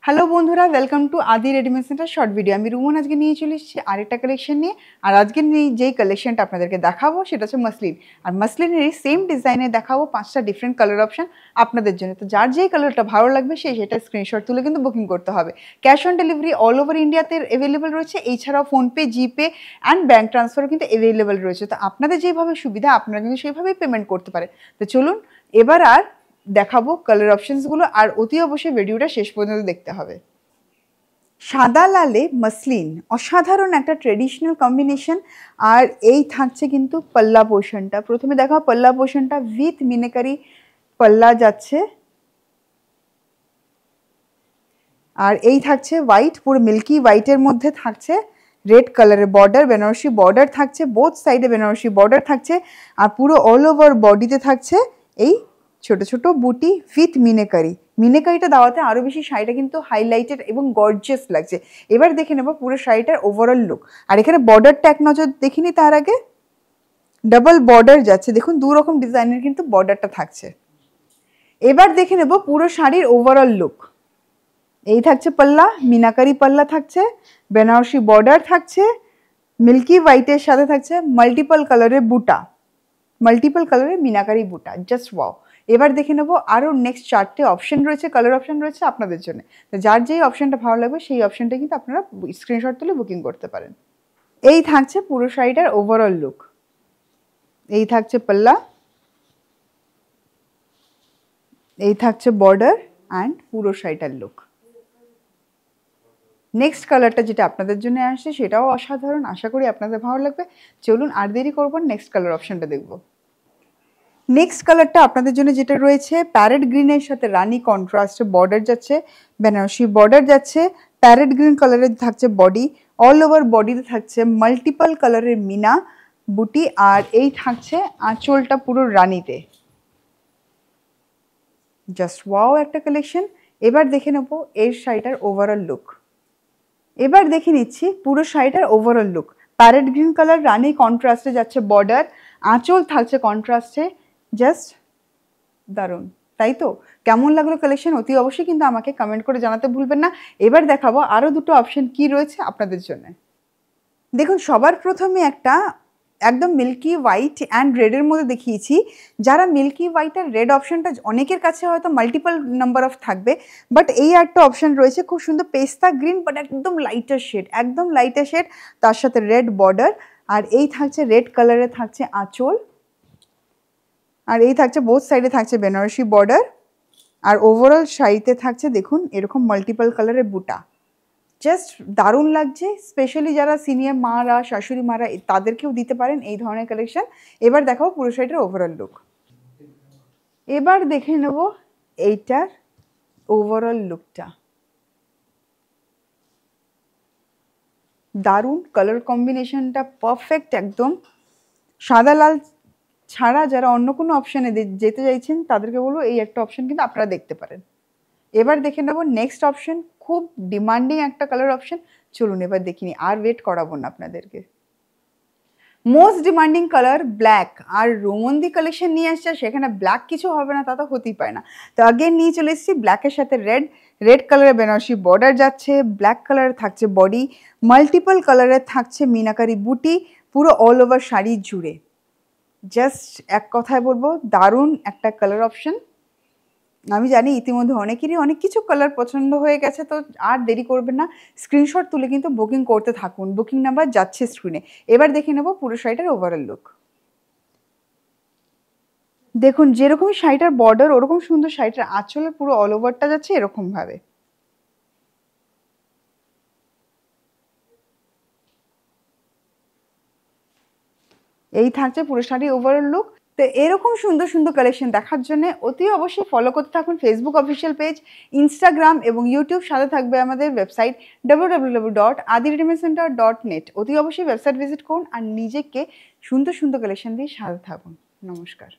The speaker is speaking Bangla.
হ্যালো বন্ধুরা, ওয়েলকাম টু আদি রেডিমেড সেন্টার শর্ট ভিডিও। আমি রুমন আজকে নিয়ে চলে এসেছি আরেকটা কালেকশন নিয়ে। আর আজকে যেই কালেকশনটা আপনাদেরকে দেখাবো সেটা হচ্ছে মাসলিন। আর মাসলিনেরই সেম ডিজাইনে দেখাবো 5টা ডিফারেন্ট কালার অপশন আপনাদের জন্য। তো যার যেই কালারটা ভালো লাগবে সেটা স্ক্রিনশট তুলে কিন্তু বুকিং করতে হবে। Cash on delivery all over ইন্ডিয়াতে অ্যাভেলেবেল রয়েছে। এছাড়াও ফোনপে, জিপে অ্যান্ড ব্যাঙ্ক ট্রান্সফারও কিন্তু অ্যাভেলেবেল রয়েছে। তো আপনাদের যেভাবে সুবিধা আপনারা কিন্তু সেইভাবেই পেমেন্ট করতে পারেন। তো চলুন এবার আর দেখাবো কালার অপশনসগুলো, আর অতি অবশ্যই ভিডিওটা শেষ পর্যন্ত দেখতে হবে। সাদা লালে মসলিন অসাধারণ একটা ট্রেডিশনাল কম্বিনেশন। আর এই থাকছে কিন্তু পাল্লা পোর্শনটা। প্রথমে দেখা পাল্লা পোর্শনটা উইথ মিনাকারি পাল্লা যাচ্ছে, আর এই থাকছে হোয়াইট, পুরো মিল্কি হোয়াইটের মধ্যে থাকছে রেড কালারের বর্ডার, বেনারসি বর্ডার থাকছে, বোথ সাইডে বেনারসি বর্ডার থাকছে। আর পুরো অল ওভার বডিতে থাকছে এই ছোট ছোট বুটি উইথ মিনাকারি। মিনাকারিটা দেওয়াতে আরও বেশি শাড়িটা কিন্তু হাইলাইটেড এবং গর্জিয়াস লাগছে। এবার দেখে নেব পুরো শাড়িটার ওভারঅল লুক। আর এখানে বর্ডারটা এক নজর দেখিনি, তার আগে ডাবল বর্ডার যাচ্ছে, দেখুন দু রকম ডিজাইনের কিন্তু বর্ডারটা থাকছে। এবার দেখে নেব পুরো শাড়ির ওভারঅল লুক। এই থাকছে পাল্লা, মিনাকারি পাল্লা থাকছে, বেনারসি বর্ডার থাকছে, মিল্কি হোয়াইটের সাথে থাকছে মাল্টিপল কালারের বুটা, মাল্টিপল কালারের মিনাকারি বুটা। Just wow. এবার দেখে নেব আরও নেক্সট 4টে অপশন রয়েছে, কালার অপশন রয়েছে আপনাদের জন্য। তো যার যেই অপশনটা ভালো লাগবে সেই অপশনটা কিন্তু আপনারা স্ক্রিনশট তুলে বুকিং করতে পারেন। এই থাকছে পুরো শাড়িটার ওভারঅল লুক। এই থাকছে পাল্লা, এই থাকছে বর্ডার অ্যান্ড পুরো শাড়িটার লুক। নেক্সট কালারটা যেটা আপনাদের জন্য আসছে সেটাও অসাধারণ, আশা করি আপনাদের ভালো লাগবে। চলুন আর দেরি করবো, নেক্সট কালার অপশনটা দেখব। নেক্সট কালারটা আপনাদের জন্য যেটা রয়েছে প্যারেট গ্রিনের সাথে রানি কন্ট্রাস্টে বর্ডার যাচ্ছে, বেনারসি বর্ডার যাচ্ছে, প্যারেট গ্রিন কালারের থাকছে বডি, অল ওভার বডিতে থাকছে মাল্টিপল কালারের মিনা বুটি, আর এই থাকছে আঁচলটা পুরো রানিতে। জাস্ট ওয়াও একটা কালেকশন। এবার দেখে নেব এর শাড়িটার ওভারঅল লুক। এবার দেখে নিচ্ছি পুরো শাড়িটার overall look. Parrot green colour রানি কন্ট্রাস্টে যাচ্ছে বর্ডার, আঁচল থাকছে কন্ট্রাস্টে। জাস্ট দারুণ, তাই তো? কেমন লাগলো কালেকশন অতি অবশ্যই কিন্তু আমাকে কমেন্ট করে জানাতে ভুলবেন না। এবার দেখাবো আরও দুটো অপশন কি রয়েছে আপনাদের জন্য। দেখুন সবার প্রথমে একটা একদম মিল্কি হোয়াইট অ্যান্ড রেডের মধ্যে দেখিয়েছি। যারা মিল্কি হোয়াইট আর রেড অপশনটা অনেকের কাছে হয়তো মাল্টিপল নাম্বার অফ থাকবে, বাট এই একটা অপশন রয়েছে খুব সুন্দর পেস্তা গ্রিন, বাট একদম লাইটার শেড, একদম লাইটার শেড, তার সাথে রেড বর্ডার। আর এই থাকছে রেড কালারে থাকছে আঁচল, আর এই থাকছে বোথ সাইডে থাকছে বেনারসি বর্ডার। আর ওভারঅল শাড়িতে থাকছে দেখুন এরকম মাল্টিপল কালারের বুটা। জাস্ট দারুণ লাগছে, স্পেশালি যারা সিনিয়র মারা, শাশুড়ি মারা তাদেরকেও দিতে পারেন এই ধরনের কালেকশন। এবার দেখাবো পুরো শাড়িটার ওভারঅল লুক। এবার দেখে নেব এইটার ওভারঅল লুকটা। দারুণ কালার কম্বিনেশনটা পারফেক্ট একদম। সাদা লাল ছাড়া যারা অন্য কোনো অপশানে যেতে চাইছেন তাদেরকে বলবো এই একটা অপশান কিন্তু আপনারা দেখতে পারেন। এবার দেখে নেব নেক্সট অপশন, খুব ডিমান্ডিং একটা কালার অপশন। চলুন এবার দেখিনি, আর ওয়েট করাবো না আপনাদেরকে। মোস্ট ডিমান্ডিং কালার ব্ল্যাক, আর রোমন্দি কালেকশন নিয়ে আসছে, সেখানে ব্ল্যাক কিছু হবে না তা তো হতেই পারে না। তো আগের নিয়ে চলে এসেছি ব্ল্যাকের সাথে রেড, রেড কালারের বেনারসি বর্ডার যাচ্ছে, ব্ল্যাক কালারের থাকছে বডি, মাল্টিপল কালারের থাকছে মিনাকারি বুটি পুরো অল ওভার শাড়ি জুড়ে। জাস্ট এক কথায় বলবো দারুণ একটা কালার অপশন। আমি জানি ইতিমধ্যে অনেকেরই অনেক কিছু কালার পছন্দ হয়ে গেছে, তো আর দেরি করবেন না, স্ক্রিনশট তুলে কিন্তু বুকিং করতে থাকুন। বুকিং নাম্বার যাচ্ছে স্ক্রিনে। এবার দেখে নেব পুরো শাড়িটার ওভারঅল লুক। দেখুন যেরকম শাড়িটার বর্ডার ওরকম সুন্দর শাড়িটার আঁচলের পুরো অল ওভারটা যাচ্ছে এরকমভাবে। এই থাকছে পুরো শাড়ির ওভারঅল লুক। তো এরকম সুন্দর সুন্দর কালেকশন দেখার জন্য অতি অবশ্যই ফলো করতে থাকুন ফেসবুক অফিসিয়াল পেজ, ইনস্টাগ্রাম এবং ইউটিউব। সাথে থাকবে আমাদের ওয়েবসাইট www.adiredymedscenter.net। অতি অবশ্যই ওয়েবসাইট ভিজিট করুন আর নিজেকে সুন্দর সুন্দর কালেকশন দিয়ে সাথে থাকুন। নমস্কার।